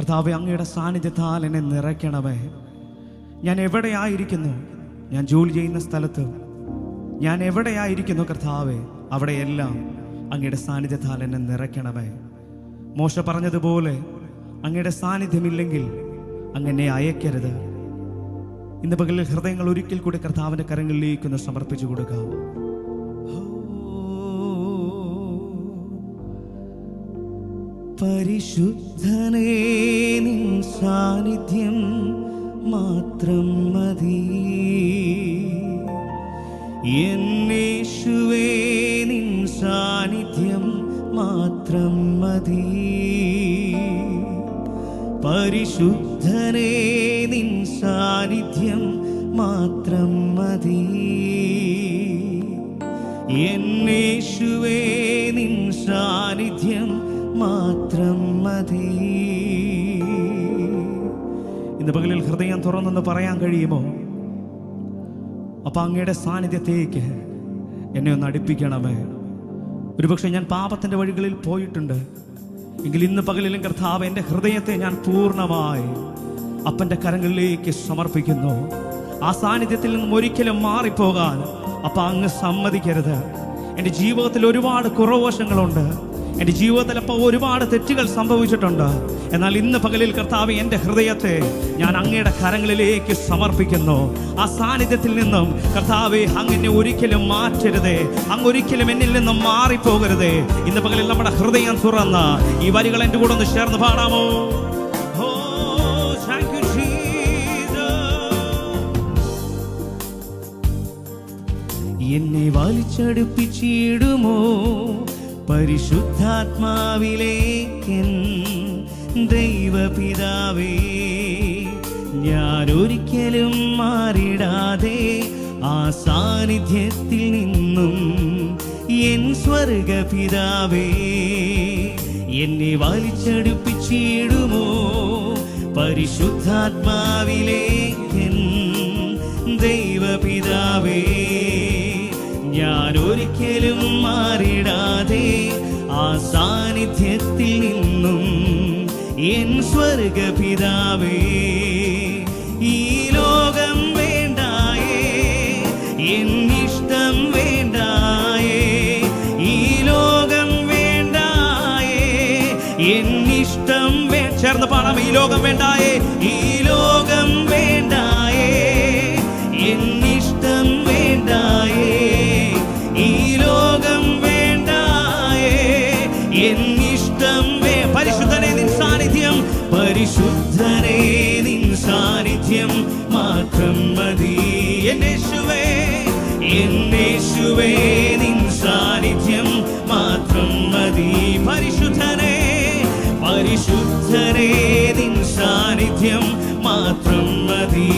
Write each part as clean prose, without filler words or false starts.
കർത്താവേ, അങ്ങയുടെ സാന്നിധ്യത്താൽ എന്നെ നിറയ്ക്കണമേ. ഞാൻ എവിടെയായിരിക്കുന്നു, ഞാൻ ജോലി ചെയ്യുന്ന സ്ഥലത്ത് ഞാൻ എവിടെയായിരിക്കുന്നു കർത്താവേ, അവിടെയെല്ലാം അങ്ങയുടെ സാന്നിധ്യത്താൽ എന്നെ നിറയ്ക്കണമേ. മോശ പറഞ്ഞതുപോലെ അങ്ങയുടെ സാന്നിധ്യമില്ലെങ്കിൽ അങ്ങനെ അയക്കരുത്. ഇന്ന് പകലിൽ ഹൃദയങ്ങൾ ഒരിക്കൽ കൂടി കർത്താവിൻ്റെ കരങ്ങളിലേക്കൊന്ന് സമർപ്പിച്ചു കൊടുക്കാം. പരിശുദ്ധനേ, നിൻ സാന്നിധ്യം മാത്രം മതി. യേശുവേ, നിൻ സാന്നിധ്യം മാത്രം മതി. പരിശുദ്ധനേ, നിൻ സാന്നിധ്യം മാത്രം മതി. യേശുവേ, നിൻ സാന്നിധ്യം മാത്രം മതി. ഇന്ന് പകലിൽ ഹൃദയം തുറന്നെന്ന് പറയാൻ കഴിയുമോ? അപ്പം അങ്ങയുടെ സാന്നിധ്യത്തേക്ക് എന്നെ ഒന്ന് അടുപ്പിക്കണമേ. ഒരുപക്ഷെ ഞാൻ പാപത്തിൻ്റെ വഴികളിൽ പോയിട്ടുണ്ട് എങ്കിൽ ഇന്ന് പകലിലും കർത്താവ് എൻ്റെ ഹൃദയത്തെ ഞാൻ പൂർണ്ണമായി അപ്പൻ്റെ കരങ്ങളിലേക്ക് സമർപ്പിക്കുന്നു. ആ സാന്നിധ്യത്തിൽ നിന്നും ഒരിക്കലും മാറിപ്പോകാൻ അപ്പം അങ്ങ് സമ്മതിക്കരുത്. എൻ്റെ ജീവിതത്തിൽ ഒരുപാട് കുറവശങ്ങളുണ്ട്. എൻ്റെ ജീവിതത്തിൽ അപ്പോൾ ഒരുപാട് തെറ്റുകൾ സംഭവിച്ചിട്ടുണ്ട്. എന്നാൽ ഇന്ന് പകലിൽ കർത്താവ് എൻ്റെ ഹൃദയത്തെ ഞാൻ അങ്ങയുടെ കരങ്ങളിലേക്ക് സമർപ്പിക്കുന്നു. ആ സാന്നിധ്യത്തിൽ നിന്നും കർത്താവെ, അങ്ങനെ ഒരിക്കലും മാറ്റരുതേ. അങ്ങ് ഒരിക്കലും എന്നിൽ നിന്നും മാറിപ്പോകരുതേ. ഇന്ന് പകലിൽ നമ്മുടെ ഹൃദയം തുറന്ന് ഈ വരികൾ എൻ്റെ കൂടെ ഒന്ന് ചേർന്ന് പാടാമോ? എന്നെ വലിച്ചടുപ്പിച്ചിടുമോ പരിശുദ്ധാത്മാവിലേക്കൻ ദൈവപിതാവേ, ഞാൻ ഒരിക്കലും മാറിടാതെ ആ സാന്നിധ്യത്തിൽ നിന്നും എൻ സ്വർഗപിതാവേ, എന്നെ വലിച്ചടുപ്പിച്ചിടുമോ പരിശുദ്ധാത്മാവിലേക്കൻ ദൈവപിതാവേ, ഞാൻ ഒരിക്കലും മാറിടാതെ ആ സാന്നിധ്യത്തിൽ നിന്നും എൻ സ്വർഗപിതാവേ. ഈ ലോകം വേണ്ടായേ, എന്നിഷ്ടം വേണ്ടായേ. ഈ ലോകം വേണ്ടായേ, എന്നിഷ്ടം ചേർന്ന് പാടാം. ഈ ലോകം വേണ്ടായേ, ഈ ലോകം വേണ്ടായേ, എന്നിഷ്ടം വേണ്ടായേ. ഈ ലോകം വേണ്ടായേ, എന്നിഷ്ടം പരിശുദ്ധനേ, നിൻ സാന്നിധ്യം, പരിശുദ്ധനേ, നിൻ സാന്നിധ്യം മാത്രം മതി. യേശുവേ, യേശുവേ, നിൻ സാന്നിധ്യം മാത്രം മതി. പരിശുദ്ധനേ, പരിശുദ്ധനേ, നിൻ സാന്നിധ്യം മാത്രം മതി.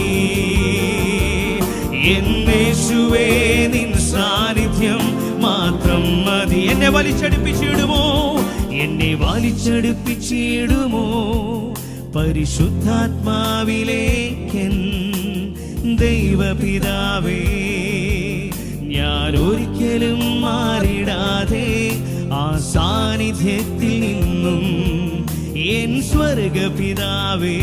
യേശുവേ, നിൻ സാന്നിധ്യം മാത്രം മതി. എന്നെ വലിച്ചടുപ്പിച്ചിടുമോ, എന്നെ വലിച്ചടുപ്പിച്ചിടുമോ പരിശുദ്ധാത്മാവിലേക്കൻ ദൈവപിതാവേ, ഞാൻ ഒരിക്കലും മാറിടാതെ ആ സാന്നിധ്യത്തിൽ നിന്നും എൻ സ്വർഗപിതാവേ,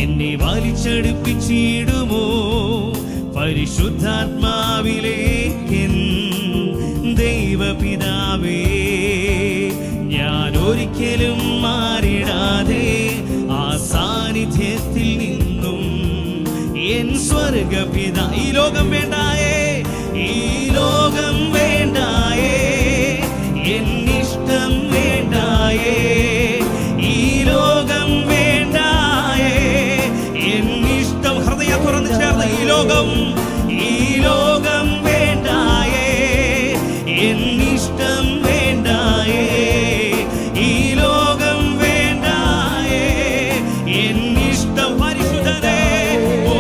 എന്നെ വലിച്ചടുപ്പിച്ചിടുമോ പരിശുദ്ധാത്മാവിലേക്കൻ ദൈവപിതാവേ, ഞാൻ ഒരിക്കലും മാറിടാതെ ആ സാന്നിധ്യത്തിൽ നിന്നും എൻ സ്വർഗപിതാ. ഈ ലോകം വേണ്ടായേ, ഈ ലോകം വേണ്ടായേ, എന്നിഷ്ടം വേണ്ടായേ. ഈ ലോകം വേണ്ടായേ, എന്നിഷ്ടം. ഹൃദയം തുറന്ന് ചേർന്ന് ഈ ലോകം, ഈ ലോകം വേണ്ടായേ, എന്നിഷ്ടം വേണ്ടായേ. ഈ ലോകം വേണ്ടായേ, എന്നിഷ്ടം. പരിശുദ്ധനേ, ഓ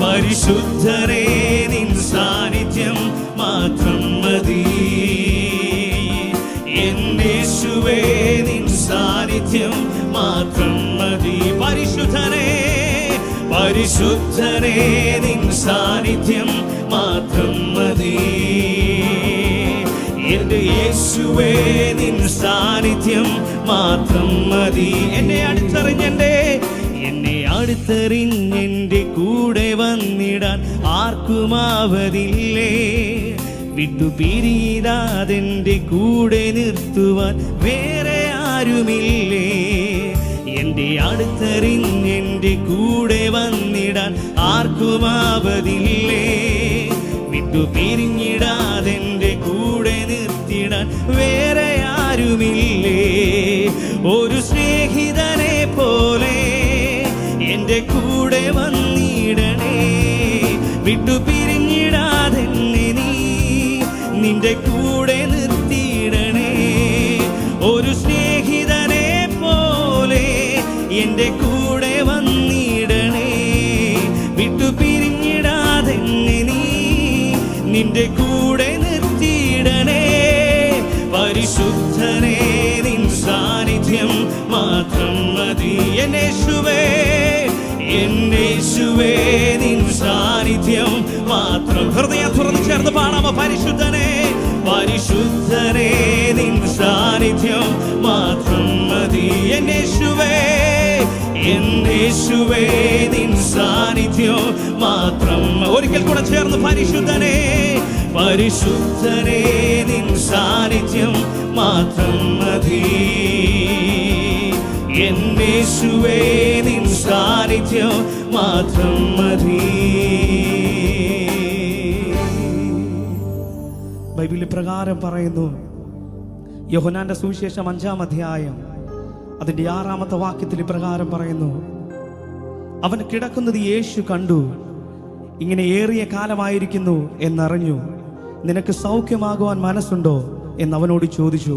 പരിശുദ്ധനേ, നിൻ സാന്നിധ്യം മാത്രം മതി. യേശുവേ, നിൻ സാന്നിധ്യം മാത്രം മതി. പരിശുദ്ധനേ, പരിശുദ്ധനേ, നിൻ സാന്നിധ്യം മാത്രം മതി. എൻ്റെ യേശുവേ നിൻ സാന്നിധ്യം മാത്രം മതി. എന്നെ അടുത്തെറിഞ്ഞെൻ്റെ കൂടെ വന്നിടാൻ ആർക്കുമാവതില്ലേ. വിട്ടുപിരിയാതെൻ്റെ കൂടെ നിർത്തുവാൻ വേറെ ആരുമില്ലേ. എൻ്റെ അടുത്തെറിഞ്ഞെൻ്റെ കൂടെ വന്നിടാൻ ആർക്കുമാവതില്ലേ. വിട്ടുപിരിഞ്ഞിടാതെൻ്റെ കൂടെ നിർത്തിടാൻ വേറെ ആരുമില്ലേ. ഒരു സ്നേഹിതനെ പോലെ എൻ്റെ കൂടെ വന്നിടണേ. വിട്ടുപിരിഞ്ഞിടാതെന്നെ നീ നിന്റെ കൂടെ നിർത്തിയിടണേ. ഒരു സ്നേഹിതനെ പോലെ എൻ്റെ കൂടെ വന്നിടണേ. വിട്ടുപിരിഞ്ഞിടാതെന്നെ നീ നിന്റെ കൂടെ നിർത്തിയിടണേ. പരിശുദ്ധനേ നിൻ സാന്നിധ്യം മാത്രം മതി. എന്നേശുവേ എന്നേശുവേ നിൻ സാന്നിധ്യം മാത്രം. ഹൃദയം തുറന്ന് ചേർന്ന് പാടാമോ? പരിശുദ്ധനേ പരിശുദ്ധനേ നിൻ സാന്നിധ്യം മാത്രം മതി. എന്നേശുവേ എന്നേശുവേ നിൻ സാന്നിധ്യം മാത്രം. ഒരിക്കൽ കൂടെ ചേർന്ന് പരിശുദ്ധനേ പരിശുദ്ധനേ നിൻ സാന്നിധ്യം മാത്രം മതി. എന്നേശുവേ നിൻ സാന്നിധ്യം മാത്രം മതി. ബൈബിളിൽ പ്രകാരം പറയുന്നു, യോഹന്നാന്റെ സുവിശേഷം 5-ാം അധ്യായം അതിൻ്റെ 6-ാമത്തെ വാക്യത്തിൽ പ്രകാരം പറയുന്നു, അവൻ കിടക്കുന്നത് യേശു കണ്ടു. ഇങ്ങനെ ഏറിയ കാലമായിരിക്കുന്നു എന്നറിഞ്ഞു. നിനക്ക് സൗഖ്യമാകുവാൻ മനസ്സുണ്ടോ എന്നവനോട് ചോദിച്ചു.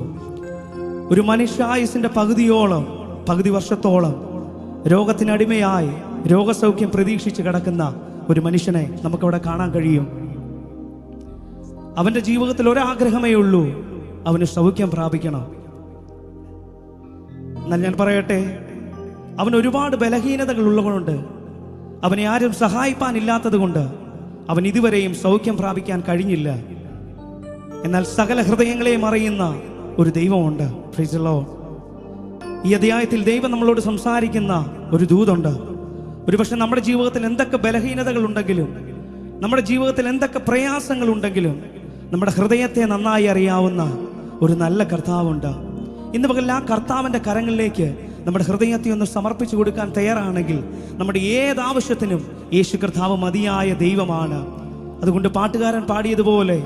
ഒരു മനുഷ്യായുസിന്റെ പകുതി വർഷത്തോളം രോഗത്തിനടിമയായി രോഗസൗഖ്യം പ്രതീക്ഷിച്ച് കിടക്കുന്ന ഒരു മനുഷ്യനെ നമുക്കവിടെ കാണാൻ കഴിയും. അവന്റെ ജീവിതത്തിൽ ഒരാഗ്രഹമേ ഉള്ളൂ, അവന് സൗഖ്യം പ്രാപിക്കണം. എന്നാൽ ഞാൻ പറയട്ടെ, അവന് ഒരുപാട് ബലഹീനതകൾ ഉള്ളതുകൊണ്ട്, അവനെ ആരും സഹായിപ്പാനില്ലാത്തത് കൊണ്ട് അവൻ ഇതുവരെയും സൗഖ്യം പ്രാപിക്കാൻ കഴിഞ്ഞില്ല. എന്നാൽ സകല ഹൃദയങ്ങളെയും അറിയുന്ന ഒരു ദൈവമുണ്ട്. Praise the Lord. ഈ അധ്യായത്തിൽ ദൈവം നമ്മളോട് സംസാരിക്കുന്ന ഒരു ദൂതുണ്ട്. ഒരുപക്ഷെ നമ്മുടെ ജീവിതത്തിൽ എന്തൊക്കെ ബലഹീനതകൾ ഉണ്ടെങ്കിലും, നമ്മുടെ ജീവിതത്തിൽ എന്തൊക്കെ പ്രയാസങ്ങൾ ഉണ്ടെങ്കിലും, നമ്മുടെ ഹൃദയത്തെ നന്നായി അറിയാവുന്ന ഒരു നല്ല കർത്താവുണ്ട്. ഇന്ന് പകൽ ആ കർത്താവിൻ്റെ കരങ്ങളിലേക്ക് നമ്മുടെ ഹൃദയത്തെ ഒന്ന് സമർപ്പിച്ചു കൊടുക്കാൻ തയ്യാറാണെങ്കിൽ നമ്മുടെ ഏതാവശ്യത്തിനും യേശു കർത്താവ് മതിയായ ദൈവമാണ്. അതുകൊണ്ട് പാട്ടുകാരൻ പാടിയതുപോലെ,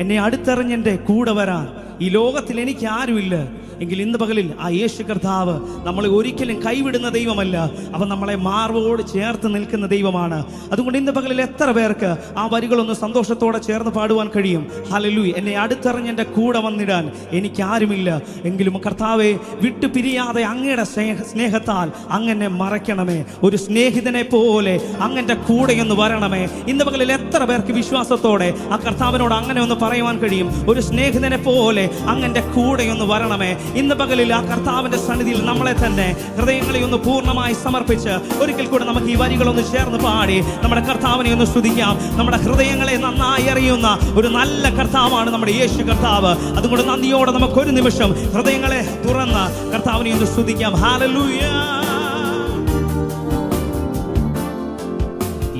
എന്നെ അടുത്തെറിഞ്ഞെൻ്റെ കൂടെ വരാൻ ഈ ലോകത്തിൽ എനിക്ക് ആരുമില്ല എങ്കിൽ ഇന്ന് പകലിൽ ആ യേശു കർത്താവ് നമ്മളെ ഒരിക്കലും കൈവിടുന്ന ദൈവമല്ല. അവൻ നമ്മളെ മാർവോട് ചേർത്ത് നിൽക്കുന്ന ദൈവമാണ്. അതുകൊണ്ട് ഇന്ന് പകലിൽ എത്ര പേർക്ക് ആ വരികളൊന്ന് സന്തോഷത്തോടെ ചേർന്ന് പാടുവാൻ കഴിയും? ഹല്ലേലൂയ. എന്നെ അടുത്തെറിഞ്ഞെൻ്റെ കൂടെ വന്നിടാൻ എനിക്കാരുമില്ല എങ്കിലും കർത്താവെ, വിട്ടുപിരിയാതെ അങ്ങയുടെ സ്നേഹത്താൽ അങ്ങനെ മറയ്ക്കണമേ. ഒരു സ്നേഹിതനെ പോലെ അങ്ങൻ്റെ കൂടെയൊന്ന് വരണമേ. ഇന്ന് പകലിൽ എത്ര പേർക്ക് വിശ്വാസത്തോടെ ആ കർത്താവിനോട് അങ്ങനെ ഒന്ന് പറയുവാൻ കഴിയും? ഒരു സ്നേഹിതനെ പോലെ അങ്ങൻ്റെ കൂടെയൊന്ന് വരണമേ. ഇന്ന് പകലിൽ ആ കർത്താവിന്റെ സന്നിധിയിൽ നമ്മളെ തന്നെ ഹൃദയങ്ങളെ ഒന്ന് പൂർണ്ണമായി സമർപ്പിച്ച് ഒരിക്കൽ കൂടെ നമുക്ക് ഈ വരികളൊന്ന് ചേർന്ന് പാടി നമ്മുടെ കർത്താവിനെ ഒന്ന് സ്തുതിക്കാം. നമ്മുടെ ഹൃദയങ്ങളെ നന്നായി അറിയുന്ന ഒരു നല്ല കർത്താവാണ് നമ്മുടെ യേശു കർത്താവ്. അതുകൊണ്ട് നന്ദിയോടെ നമുക്ക് ഒരു നിമിഷം ഹൃദയങ്ങളെ തുറന്ന് കർത്താവിനെ ഒന്ന് സ്തുതിക്കാം. ഹല്ലേലൂയ.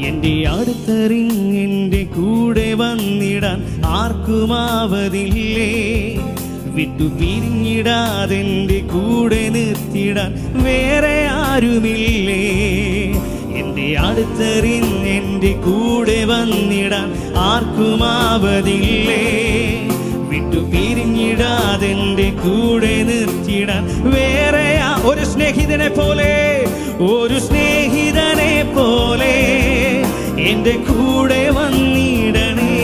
എൻ്റെ അടുത്തെറിഞ്ഞെൻ്റെ കൂടെ വന്നിടാൻ ആർക്കുമാവതില്ലേ. വിട്ടുപിരിഞ്ഞിടാതെൻ്റെ കൂടെ നിർത്തിടാൻ വേറെ ആരുമില്ലേ. എൻ്റെ അടുത്തെറിഞ്ഞെൻ്റെ കൂടെ വന്നിടാൻ ആർക്കുമാവതില്ലേ. വിട്ടുപിരിഞ്ഞിടാതെൻ്റെ കൂടെ നിർത്തിടാൻ വേറെ ഒരു സ്നേഹിതനെ പോലെ, ഒരു സ്നേഹിതനെ പോലെ എൻ്റെ കൂടെ വന്നിടണേ.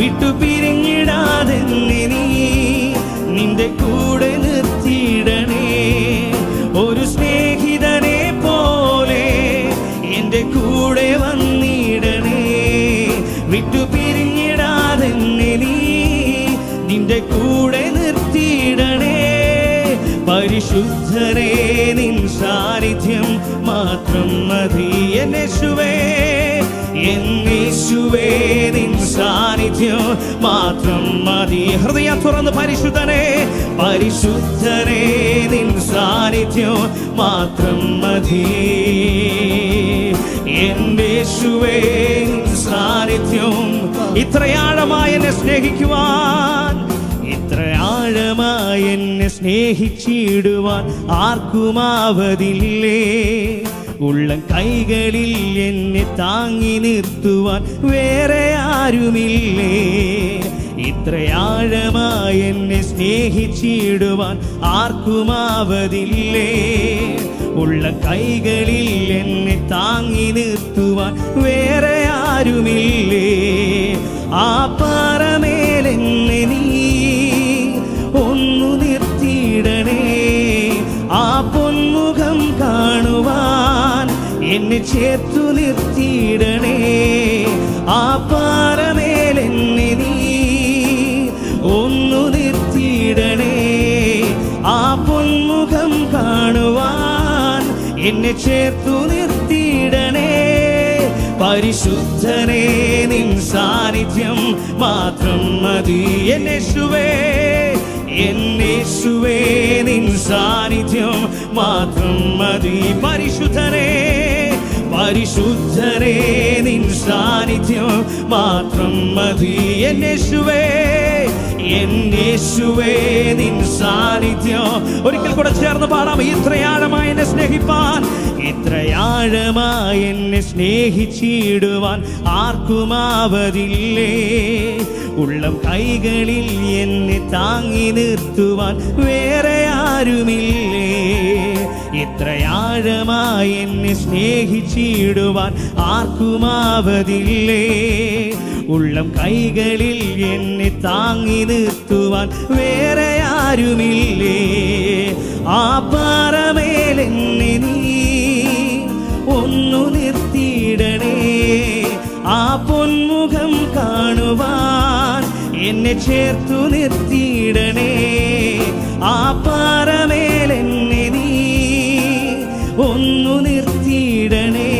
വിട്ടുപിരിഞ്ഞിടാതെന്നെ നീ നിന്റെ കൂടെ നിർത്തിയിടണേ. ഒരു സ്നേഹിതനെ പോലെ എൻ്റെ കൂടെ വന്നിടണേ. വിട്ടുപിരിഞ്ഞിടാതെന്നെ നീ നിന്റെ കൂടെ നിർത്തിയിടണേ. പരിശുദ്ധനേ നിൻ സാന്നിധ്യം മാത്രം മതി. എന്നേശുവേ എന്നേശുവേ യേശുവേ നിൻ സാന്നിധ്യം മാത്രം മതി. ഹൃദയം തുറന്ന് പരിശുദ്ധനെ, പരിശുദ്ധനെ നിൻ സാന്നിധ്യം മാത്രം മതി. എൻ്റെ യേശുവേ നിൻ സാന്നിധ്യം. ഇത്രയാഴമായി എന്നെ സ്നേഹിക്കുവാൻ, ഇത്രയാഴമായി എന്നെ സ്നേഹിച്ചിടുവാൻ ആർക്കുമാവതില്ലേ. ഉള്ളം കൈകളിൽ എന്നെ താങ്ങി നിർത്തുവാൻ വേറെ ആരുമില്ലേ. ഇത്രയാഴമായി എന്നെ സ്നേഹിച്ചിടുവാൻ ആർക്കുമാവതില്ലേ. ഉള്ള കൈകളിൽ എന്നെ താങ്ങി നിർത്തുവാൻ വേറെ ആരുമില്ലേ. ആ പാറമേലെന്നെ നീ ഒന്നു നിർത്തിയിടണേ. ആ പൊന്മുഖം കാണുവാൻ എന്നെ ചേർത്തു നിർത്തിയിടണേ. ആ പാറമേലെന്നെ നീ ഒന്നു നിർത്തിയിടണേ. ആ പൊന്മുഖം കാണുവാൻ എന്നെ ചേർത്തു നിർത്തിയിടണേ. പരിശുദ്ധനെ നിൻ സാന്നിധ്യം മാത്രം മതി. എന്നേശുവേ, എന്നേശുവേ നിൻ സാന്നിധ്യം മാത്രം മതി. പരിശുദ്ധനെ, പരിശുദ്ധനെ നിൻ സാന്നിധ്യം മാത്രം മതി. എന്നേശുവേ, എന്നേശുവേ നിൻ സാന്നിധ്യം. ഒരിക്കൽ കൂടെ ചേർന്ന് പാടാം. ഇത്രയാഴമായി എന്നെ സ്നേഹിപ്പാൻ, ഇത്രയാഴമായി എന്നെ സ്നേഹിച്ചിടുവാൻ ആർക്കുമാവതില്ലേ. ഉള്ളം കൈകളിൽ എന്നെ താങ്ങി നിർത്തുവാൻ വേറെ ആരുമില്ലേ. ഇത്രയാഴമായി എന്നെ സ്നേഹിച്ചിടുവാൻ ആർക്കുമാവതില്ലേ. ഉള്ളം കൈകളിൽ എന്നെ താങ്ങി നിർത്തുവാൻ വേറെ ആരുമില്ലേ. ആ പാറമേലെന്നെ നീ ഒന്നു നിർത്തിയിടണേ. ആ പൊന്മുഖം കാണുവാൻ എന്നെ ചേർത്തു നിർത്തിയിടണേ. ആ പാറമേലെന്നെ നീ ഒന്നു നിർത്തിയിടണേ.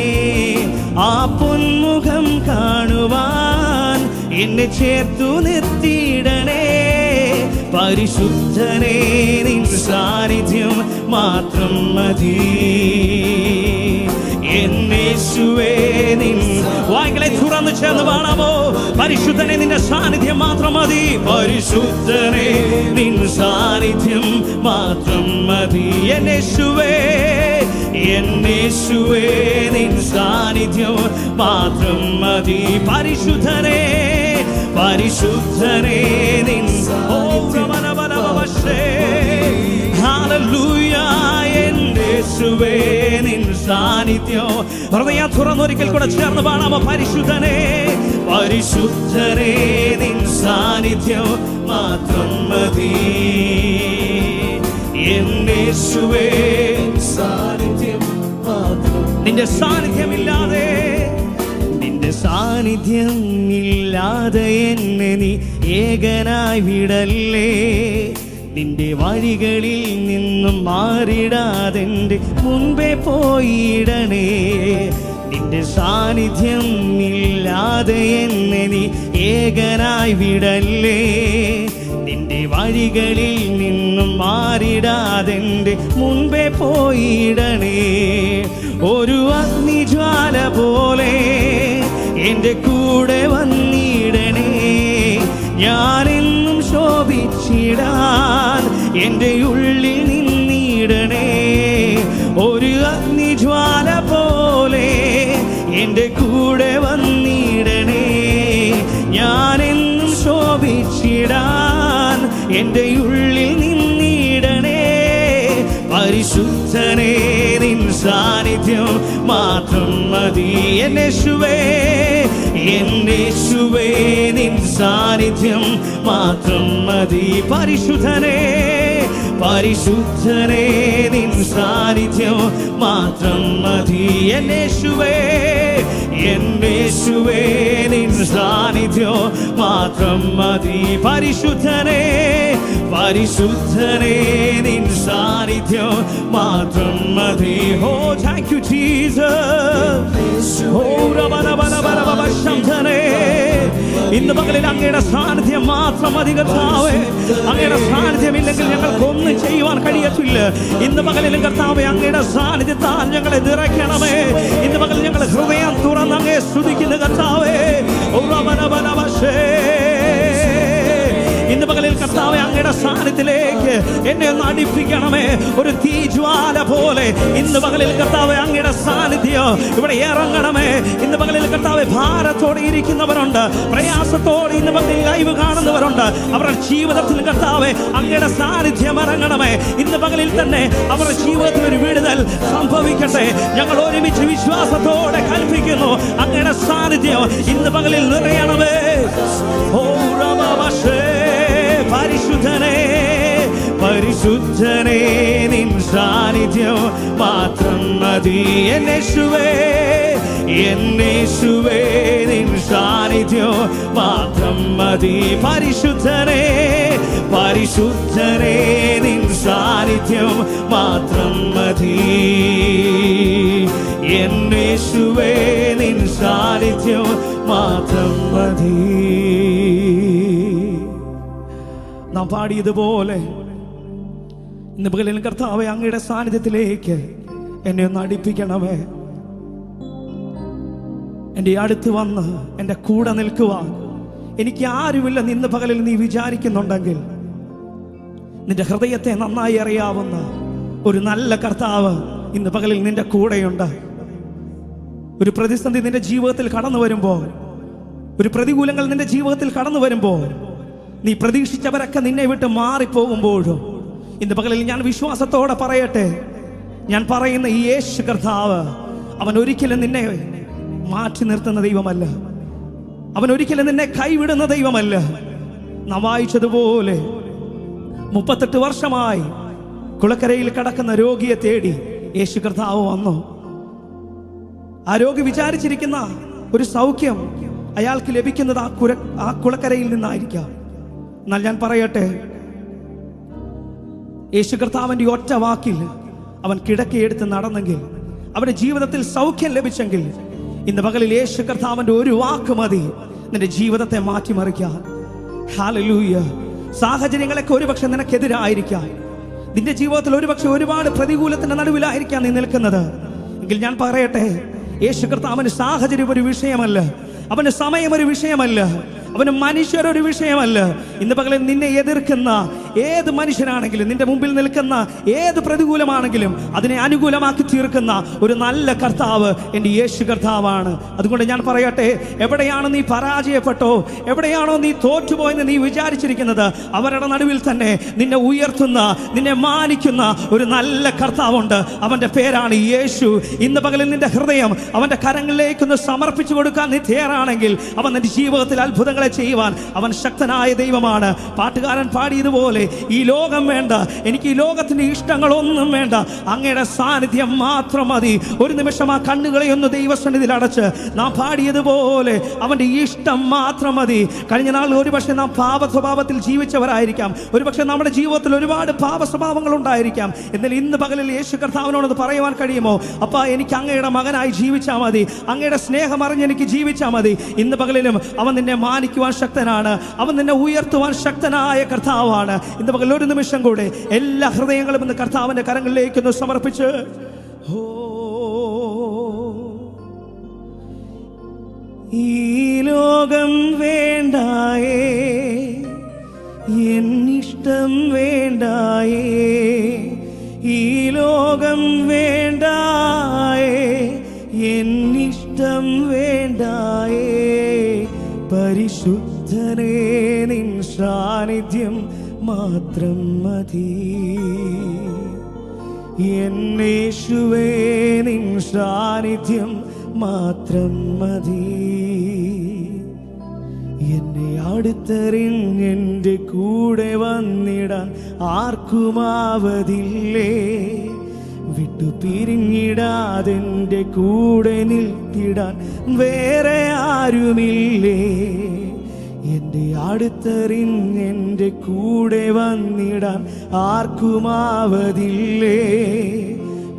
ആ പൊന്മുഖം കാണുവാൻ എന്നെ ചേർത്തു നിർത്തിയിടണേ. പരിശുദ്ധനെ നിൻ സാന്നിധ്യം മാത്രം മതി. എന്നേശുവേ നിൻ വായ്കളെ തുറന്ന് ചേർന്ന് പാടാമോ? പരിശുദ്ധനെ നിന്റെ സാന്നിധ്യം മാത്രം മതി. പരിശുദ്ധനെ നിൻ സാന്നിധ്യം മാത്രം മതി. എന്നേശുവേ, എന്നേശുവേ നിൻ സാന്നിധ്യം മാത്രം മതി. പരിശുദ്ധനെ, പരിശുദ്ധനെ നിൻ ഹല്ലേലൂയ. എന്നേശുവേ നിൻ സാന്നിധ്യം. ഹൃദയം തുറന്നൊരിക്കൽ കൂടെ ചേർന്ന് പാടാമോ? പരിശുദ്ധനെ, പരിശുദ്ധനെ നിൻ സാന്നിധ്യം മാത്രം മതി. എന്നേശുവേ സാന്നിധ്യം മാത്രം. നിന്റെ സാന്നിധ്യമില്ലാതെ, നിന്റെ സാന്നിധ്യം ഇല്ലാതെ എന്നെ നീ ഏകനായി വിടല്ലേ. നിന്റെ വഴികളിൽ നിന്നും മാറിടാതെൻ്റെ മുൻപേ പോയിടണേ. നിന്റെ സാന്നിധ്യം ഇല്ലാതെ എന്നെ നീ ഏകനായി വിടല്ലേ. നിന്റെ വഴികളിൽ നിന്നും മാറിടാതെൻ്റെ മുൻപേ പോയിടണേ. ഒരു അഗ്നിജ്വാല പോലെ എൻ്റെ കൂടെ വന്നിടണേ. ഞാനെന്നും ശോഭിച്ചിടാൻ എൻ്റെ ഉള്ളിൽ നിന്നിടണേ. ഒരു അഗ്നിജ്വാല പോലെ എൻ്റെ കൂടെ വന്നിടണേ. ഞാനെന്നും ശോഭിച്ചിടാൻ എൻ്റെ ഉള്ളിൽ നിന്നിടണേ. പരിശുദ്ധനെ നിൻ സാന്നിധ്യം മാത്രം മതി. എന്നേശുവേ, എന്നേശുവേ നിൻ സാന്നിധ്യം മാത്രം മതി. പരിശുദ്ധനെ, പരിശുദ്ധനെ നിൻ സാന്നിധ്യം മാത്രം മതി. എന്നേശുവേ, എന്നേശുവേ നിൻ സാന്നിധ്യം മാത്രം മതി. പരിശുദ്ധനെ, പരിശുദ്ധനേ നിൻ സാന്നിധ്യം മാത്രം മതി. ഓ താങ്ക് യു ജീസസ്. ഓ ശബ്ദനേ, ഇന്ന് പകലിൽ അങ്ങയുടെ സാന്നിധ്യം മാത്രം മതി കർത്താവേ. അങ്ങയുടെ സാന്നിധ്യമില്ലെങ്കിൽ ഞങ്ങൾക്കൊന്നും ചെയ്യുവാൻ കഴിയത്തില്ല. ഇന്ന് പകലിലും കർത്താവേ അങ്ങയുടെ സാന്നിധ്യത്താൽ ഞങ്ങളെ നിറയ്ക്കണമേ. ഇന്ന് പകൽ ഞങ്ങൾ ഹൃദയം തുറന്ന് അങ്ങയെ സ്തുതിക്കുന്ന കർത്താവേ. ഇന്ന് പകലിൽ കർത്താവേ അങ്ങയുടെ സാന്നിധ്യത്തിലേക്ക് എന്നെ ഒന്ന് അടുപ്പിക്കണമേ. ഒരു തീജ്വാല പോലെ ഇന്ന് പകലിൽ കർത്താവേ അങ്ങയുടെ സാന്നിധ്യം ഇവിടെ ഇറങ്ങണമേ. ഇന്ന് പകലിൽ കർത്താവേ ഭാരത്തോടെ ഇരിക്കുന്നവരുണ്ട്, പ്രയാസത്തോടെ ഇന്ന് പകലിൽ ലൈവ് കാണുന്നവരുണ്ട്. അവരുടെ ജീവിതത്തിൽ കർത്താവേ അങ്ങയുടെ സാന്നിധ്യം ഇറങ്ങണമേ. ഇന്ന് പകലിൽ തന്നെ അവരുടെ ജീവിതത്തിൽ ഒരു വിടുതൽ സംഭവിക്കട്ടെ. ഞങ്ങൾ ഒരുമിച്ച് വിശ്വാസത്തോടെ കൽപ്പിക്കുന്നു, അങ്ങയുടെ സാന്നിധ്യം ഇന്ന് പകലിൽ നിറയണമേ. പരിശുദ്ധനേ, പരിശുദ്ധനേ നിൻ സാന്നിധ്യം മാത്രം മതി. എന്നേശുവേ, എന്നേശുവേ നിൻ സാന്നിധ്യം മാത്രം മതി. പരിശുദ്ധനേ, പരിശുദ്ധനേ നിൻ സാന്നിധ്യം മാത്രം മതി. എന്നേശുവേ നിൻ സാന്നിധ്യം മാത്രം മതി. നാം പാടിയതുപോലെ ഇന്ന് പകലിൽ കർത്താവേ അങ്ങയുടെ സാന്നിധ്യത്തിലേക്ക് എന്നെ ഒന്ന് അടുപ്പിക്കണമേ. എൻ്റെ അടുത്ത് വന്ന് എൻ്റെ കൂടെ നിൽക്കുവാൻ എനിക്ക് ആരുമില്ലെന്ന് ഇന്ന് പകലിൽ നീ വിചാരിക്കുന്നുണ്ടെങ്കിൽ, നിന്റെ ഹൃദയത്തെ നന്നായി അറിയാവുന്ന ഒരു നല്ല കർത്താവ് ഇന്ന് പകലിൽ നിന്റെ കൂടെയുണ്ട്. ഒരു പ്രതിസന്ധി നിന്റെ ജീവിതത്തിൽ കടന്നു വരുമ്പോൾ, ഒരു പ്രതികൂലങ്ങൾ നിന്റെ ജീവിതത്തിൽ കടന്നു വരുമ്പോൾ, നീ പ്രതീക്ഷിച്ചവരൊക്കെ നിന്നെ വിട്ട് മാറിപ്പോകുമ്പോഴും ഇന്ന് പകലിൽ ഞാൻ വിശ്വാസത്തോടെ പറയട്ടെ, ഞാൻ പറയുന്ന ഈ യേശു കർത്താവ് അവൻ ഒരിക്കലും നിന്നെ മാറ്റി നിർത്തുന്ന ദൈവമല്ല. അവൻ ഒരിക്കലും നിന്നെ കൈവിടുന്ന ദൈവമല്ല. നാം വായിച്ചതുപോലെ 38 വർഷമായി കുളക്കരയിൽ കിടക്കുന്ന രോഗിയെ തേടി യേശു കർത്താവ് വന്നു. ആ രോഗി വിചാരിച്ചിരിക്കുന്ന ഒരു സൗഖ്യം അയാൾക്ക് ലഭിക്കുന്നത് ആ കുളക്കരയിൽ നിന്നായിരിക്കാം. എന്നാൽ ഞാൻ പറയട്ടെ, യേശു കർത്താവിൻ്റെ ഒറ്റ വാക്കിൽ അവൻ കിടക്കയെടുത്ത് നടന്നെങ്കിൽ, അവന്റെ ജീവിതത്തിൽ സൗഖ്യം ലഭിച്ചെങ്കിൽ, ഇന്ന് പകലിൽ യേശു കർത്താവിൻ്റെ ഒരു വാക്ക് മതി നിന്റെ ജീവിതത്തെ മാറ്റിമറിക്കാൻ. ഹല്ലേലൂയ. സാഹചര്യങ്ങളൊക്കെ ഒരുപക്ഷെ നിനക്കെതിരായിരിക്കാം. നിന്റെ ജീവിതത്തിൽ ഒരുപക്ഷെ ഒരുപാട് പ്രതികൂലത്തിന്റെ നടുവിലായിരിക്കാം നീ നിൽക്കുന്നത്. എങ്കിൽ ഞാൻ പറയട്ടെ, യേശു കർത്താവിന് സാഹചര്യം ഒരു വിഷയമല്ല, അവന് സമയം ഒരു വിഷയമല്ല, അവന് മനുഷ്യരൊരു വിഷയമല്ല. ഇന്ന് പകലിൽ നിന്നെ എതിർക്കുന്ന ഏത് മനുഷ്യനാണെങ്കിലും, നിന്റെ മുമ്പിൽ നിൽക്കുന്ന ഏത് പ്രതികൂലമാണെങ്കിലും അതിനെ അനുകൂലമാക്കി തീർക്കുന്ന ഒരു നല്ല കർത്താവ് എൻ്റെ യേശു കർത്താവാണ്. അതുകൊണ്ട് ഞാൻ പറയട്ടെ, എവിടെയാണ് നീ പരാജയപ്പെട്ടോ, എവിടെയാണോ നീ തോറ്റുപോയെന്ന് നീ വിചാരിച്ചിരിക്കുന്നത്, അവരുടെ നടുവിൽ തന്നെ നിന്നെ ഉയർത്തുന്ന, നിന്നെ മാനിക്കുന്ന ഒരു നല്ല കർത്താവുണ്ട്. അവൻ്റെ പേരാണ് യേശു. ഇന്ന് പകലിൽ നിന്റെ ഹൃദയം അവൻ്റെ കരങ്ങളിലേക്കൊന്ന് സമർപ്പിച്ചു കൊടുക്കാൻ നീ തയ്യാറാണെങ്കിൽ, അവൻ നിന്റെ ജീവിതത്തിൽ അത്ഭുതങ്ങൾ ചെയ്യുവാൻ അവൻ ശക്തനായ ദൈവമാണ്. പാട്ടുകാരൻ പാടിയതുപോലെ, ഈ ലോകം വേണ്ട, എനിക്ക് ഈ ലോകത്തിന്റെ ഇഷ്ടങ്ങളൊന്നും വേണ്ട, അങ്ങയുടെ സാന്നിധ്യം മാത്രം മതി. ഒരു നിമിഷം ആ കണ്ണുകളെ ഒന്ന് ദൈവസന്നിധിയിൽ അടച്ച് നാം പാടിയതുപോലെ അവന്റെ ഇഷ്ടം മാത്രം മതി. കഴിഞ്ഞ നാൾ ഒരുപക്ഷെ നാം പാപ സ്വഭാവത്തിൽ ജീവിച്ചവരായിരിക്കാം, ഒരുപക്ഷെ നമ്മുടെ ജീവിതത്തിൽ ഒരുപാട് പാപ സ്വഭാവങ്ങൾ ഉണ്ടായിരിക്കാം. എന്നാൽ ഇന്ന് പകലിൽ യേശു കർത്താവിനോട് പറയുവാൻ കഴിയുമോ, അപ്പാ എനിക്ക് അങ്ങയുടെ മകനായി ജീവിച്ചാൽ മതി, അങ്ങയുടെ സ്നേഹം അറിഞ്ഞ് എനിക്ക് ജീവിച്ചാൽ മതി. ഇന്ന് പകലിലും അവൻ നിന്നെ മാനിക്കുവാൻ ശക്തനാണ്, അവൻ നിന്നെ ഉയർത്തുവാൻ ശക്തനായ കർത്താവാണ്. ഇന്ന് പകൽ ഒരു നിമിഷം കൂടെ എല്ലാ ഹൃദയങ്ങളും ഇന്ന് കർത്താവിന്റെ കരങ്ങളിലേക്കൊന്ന് സമർപ്പിച്ച്, ഈ ലോകം വേണ്ടായേ, എന്നിഷ്ടം വേണ്ടായേ, ഈ ലോകം വേണ്ടായേ, എന്നിഷ്ടം വേണ്ടായേ, പരിശുദ്ധനേ നിൻ സാന്നിധ്യം മാത്രം മതി. എന്നേശുവേ നിൻ സാന്നിധ്യം മാത്രം മതി. എന്നെ അടുത്തെറിഞ്ഞെൻ്റെ കൂടെ വന്നിടാൻ ആർക്കുമാവതില്ലേ, വിട്ടു പിരിഞ്ഞിടാതെൻ്റെ കൂടെ നിൽത്തിടാൻ വേറെ ആരുമില്ലേ. എൻ്റെ അടുത്തെറിഞ്ഞെൻ്റെ കൂടെ വന്നിടാൻ ആർക്കുമാവതില്ലേ.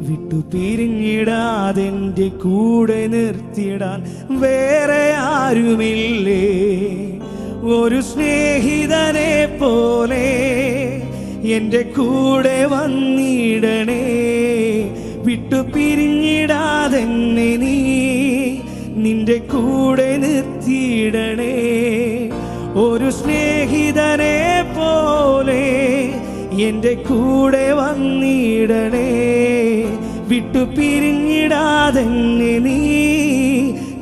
വിട്ടു പിരിഞ്ഞിടാതെൻ്റെ കൂടെ നിർത്തിടാൻ വേറെ ആരുമില്ലേ. ഒരു സ്നേഹിതനെ പോലെ എൻ്റെ കൂടെ വന്നിടണേ. വിട്ടു പിരിഞ്ഞിടാതെന്നെ നീ നിന്റെ കൂടെ നിർത്തിയിടണേ. ഒരു സ്നേഹിതനെ പോലെ എൻ്റെ കൂടെ വന്നിടണേ. വിട്ടു പിരിഞ്ഞിടാതെന്നെ നീ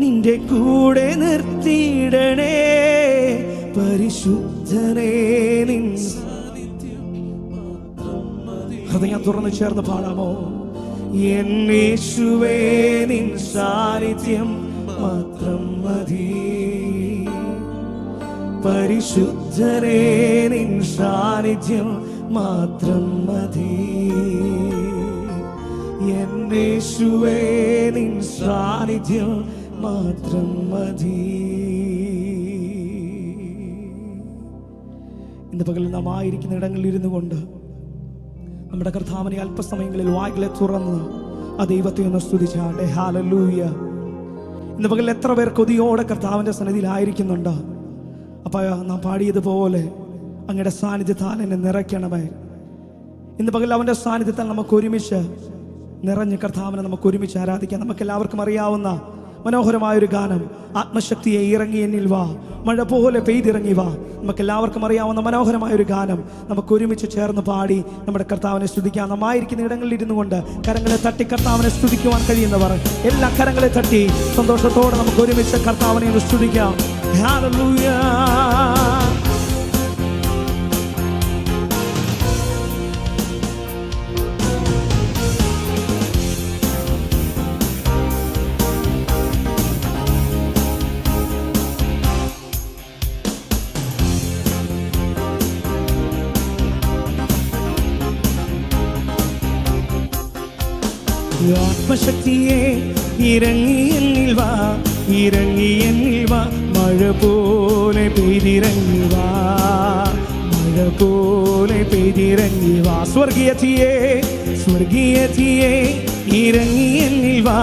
നിന്റെ കൂടെ നിർത്തിയിടണേ. പരിശുദ്ധനേ നിൻ ഹൃദയം തുറന്ന് ചേർന്ന് പാടാമോ? എൻ യേശുവേ നിൻ സാന്നിധ്യം മാത്രം മതി. പരിശുദ്ധനേ നിൻ സാന്നിധ്യം മാത്രം മതി. എൻ യേശുവേ നിൻ സാന്നിധ്യം മാത്രം മതി. ഇന്ന് പകൽ നാം ആയിരിക്കുന്ന ഇടങ്ങളിൽ ഇരുന്നു കൊണ്ട് നമ്മുടെ കർത്താവിനെ അല്പസമയങ്ങളിൽ വായ്കളെ തുറന്ന് ആ ദൈവത്തെ ഒന്ന് സ്തുതിച്ചാട്ടെ. ഹല്ലേലൂയ. ഇന്ന് പകൽ എത്ര പേർ കൊതിയോടെ കർത്താവിൻ്റെ സന്നിധിയിലായിരിക്കുന്നുണ്ട്? അപ്പോൾ നാം പാടിയതുപോലെ അങ്ങയുടെ സാന്നിധ്യത്താൽ എന്നെ നിറയ്ക്കണമേ. ഇന്ന് പകൽ അവൻ്റെ സാന്നിധ്യത്താൽ നമുക്ക് ഒരുമിച്ച് നിറഞ്ഞ് കർത്താവിനെ നമുക്ക് ഒരുമിച്ച് ആരാധിക്കാം. നമുക്കെല്ലാവർക്കും അറിയാവുന്ന മനോഹരമായൊരു ഗാനം, ആത്മശക്തിയെ ഇറങ്ങി എന്നിൽ വാ, മഴ പോലെ പെയ്തിറങ്ങി വാ. നമുക്കെല്ലാവർക്കും അറിയാവുന്ന മനോഹരമായൊരു ഗാനം നമുക്ക് ഒരുമിച്ച് ചേർന്ന് പാടി നമ്മുടെ കർത്താവിനെ സ്തുതിക്കാം. നമ്മായിരിക്കുന്ന ഇടങ്ങളിൽ ഇരുന്നു കൊണ്ട് കരങ്ങളെ തട്ടി കർത്താവിനെ സ്തുതിക്കുവാൻ കഴിയുന്നവർ എല്ലാ കരങ്ങളെ തട്ടി സന്തോഷത്തോടെ നമുക്ക് ഒരുമിച്ച് കർത്താവിനെ ഒന്ന് സ്തുതിക്കാം. ഹല്ലേലൂയ. ആത്മശക്തിയെ ഇറങ്ങി എന്നിൽ വാ, ഇറങ്ങി എന്നിൽ വാ, മഴ പോലെ പെയ്തിറങ്ങി വാ, മഴ പോലെ പെയ്തിറങ്ങി വാ. സ്വർഗീയത്തിയെ സ്വർഗീയത്തിയെ ഇറങ്ങി എന്നിൽ വാ,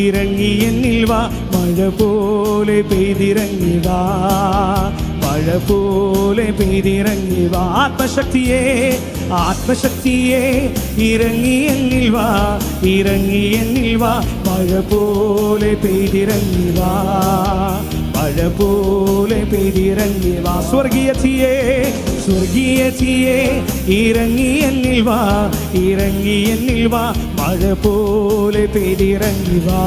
ഇറങ്ങി എന്നിൽ വാ, മഴ പോലെ പെയ്തിറങ്ങി വാ, മഴ പോലെ പെയ്തിറങ്ങി വാ. ആത്മശക്തിയെ ആത്മശക്തിയെ ഇറങ്ങി എന്നിൽ വാ, ഇറങ്ങി എന്നിൽ വാ, മഴ പോലെ പെയ്തിറങ്ങി വാ, മഴ പോലെ പെയ്തിറങ്ങി വാ. സ്വർഗീയത്തിയെ സ്വർഗീയത്തിയെ ഇറങ്ങി എന്നിൽ വാ, ഇറങ്ങി എന്നിൽ വാ, മഴ പോലെ പെയ്തിറങ്ങി വാ,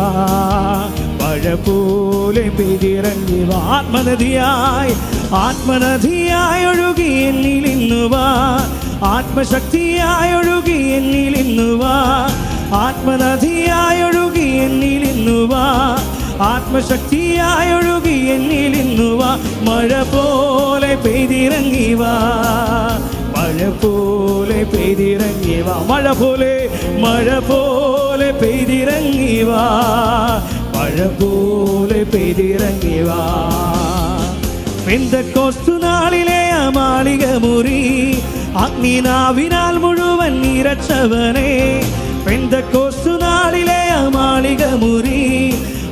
മഴ പോലെ പെയ്തിറങ്ങി വാ. ആത്മനദിയായി ആത്മനദിയായി ഒഴുകി എന്നിൽ ഇന്നു വാ, ആത്മശക്തിയായി ഒഴുകി എന്നിൽ ഇന്നു വാ, ആത്മനദിയായി ഒഴുകി എന്നിൽ ഇന്നു വാ, ആത്മശക്തിയായി ഒഴുകി എന്നിൽ ഇന്നു വാ. മഴ പോലെ പെയ്തിറങ്ങി വാ, മഴ പോലെ പെയ്തിറങ്ങി വാ, മഴ പോലെ മഴ പോലെ പെയ്തിറങ്ങി വാ, മഴ പോലെ പെയ്തിറങ്ങി വാ. പെന്തക്കോസ്തു നാളിലെ ആ മാളിക മുറി അഗ്നിനാവിനാൽ മുഴുവൻ നിറച്ചവനെ. പെന്തക്കോസ്തു നാളിലെ ആ മാളിക മുറി